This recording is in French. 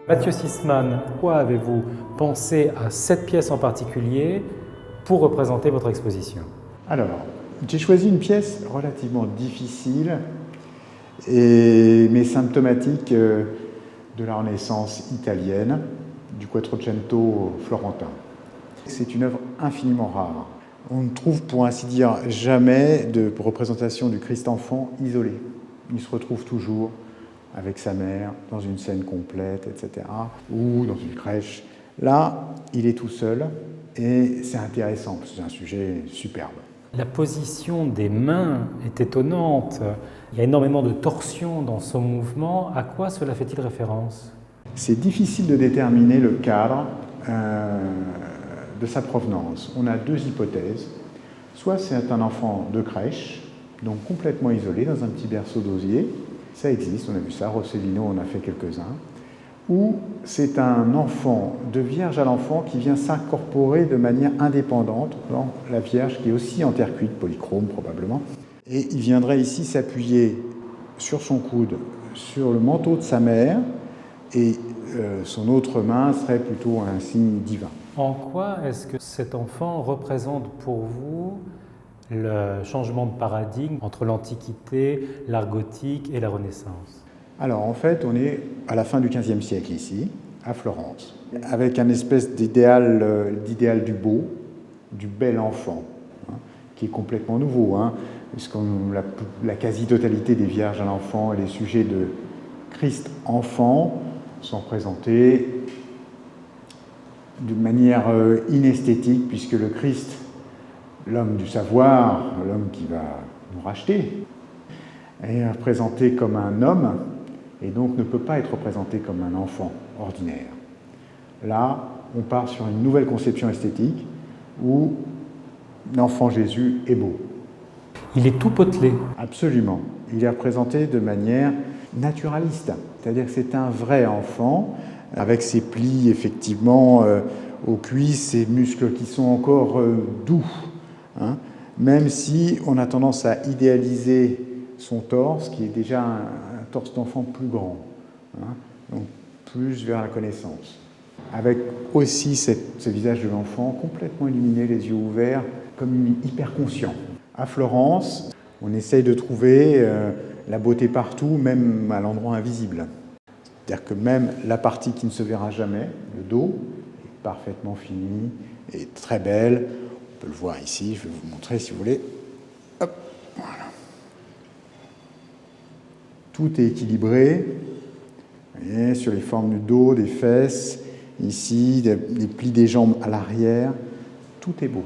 Mathieu Sisman, pourquoi avez-vous pensé à cette pièce en particulier pour représenter votre exposition? Alors, j'ai choisi une pièce relativement difficile mais symptomatique de la Renaissance italienne, du Quattrocento florentin. C'est une œuvre infiniment rare. On ne trouve, pour ainsi dire, jamais de représentation du Christ enfant isolé. Il se retrouve toujours avec sa mère, dans une scène complète, etc., ou dans une crèche. Là, il est tout seul, et c'est intéressant, parce que c'est un sujet superbe. La position des mains est étonnante. Il y a énormément de torsion dans son mouvement. À quoi cela fait-il référence? C'est difficile de déterminer le cadre de sa provenance. On a deux hypothèses. Soit c'est un enfant de crèche, donc complètement isolé, dans un petit berceau d'osier. Ça existe, on a vu ça, Rossellino en a fait quelques-uns. Ou c'est un enfant de vierge à l'enfant qui vient s'incorporer de manière indépendante dans la Vierge, qui est aussi en terre cuite, polychrome probablement. Et il viendrait ici s'appuyer sur son coude, sur le manteau de sa mère, et son autre main serait plutôt un signe divin. En quoi est-ce que cet enfant représente pour vous le changement de paradigme entre l'Antiquité, l'art gothique et la Renaissance? Alors en fait, on est à la fin du XVe siècle ici, à Florence, avec un espèce d'idéal du beau, du bel enfant, qui est complètement nouveau, puisque la quasi-totalité des vierges à l'enfant et les sujets de Christ enfant sont présentés de manière inesthétique, puisque le Christ, l'homme du savoir, l'homme qui va nous racheter, est représenté comme un homme et donc ne peut pas être représenté comme un enfant ordinaire. Là, on part sur une nouvelle conception esthétique où l'enfant Jésus est beau. Il est tout potelé. Absolument. Il est représenté de manière naturaliste, c'est-à-dire que c'est un vrai enfant avec ses plis effectivement aux cuisses, ses muscles qui sont encore doux, même si on a tendance à idéaliser son torse, qui est déjà un torse d'enfant plus grand, donc plus vers la connaissance. Avec aussi ce visage de l'enfant complètement illuminé, les yeux ouverts, comme hyper conscient. À Florence, on essaye de trouver la beauté partout, même à l'endroit invisible. C'est-à-dire que même la partie qui ne se verra jamais, le dos, est parfaitement fini et très belle. On peut le voir ici, je vais vous montrer si vous voulez. Hop, voilà. Tout est équilibré, vous voyez, sur les formes du dos, des fesses, ici, les plis des jambes à l'arrière. Tout est beau.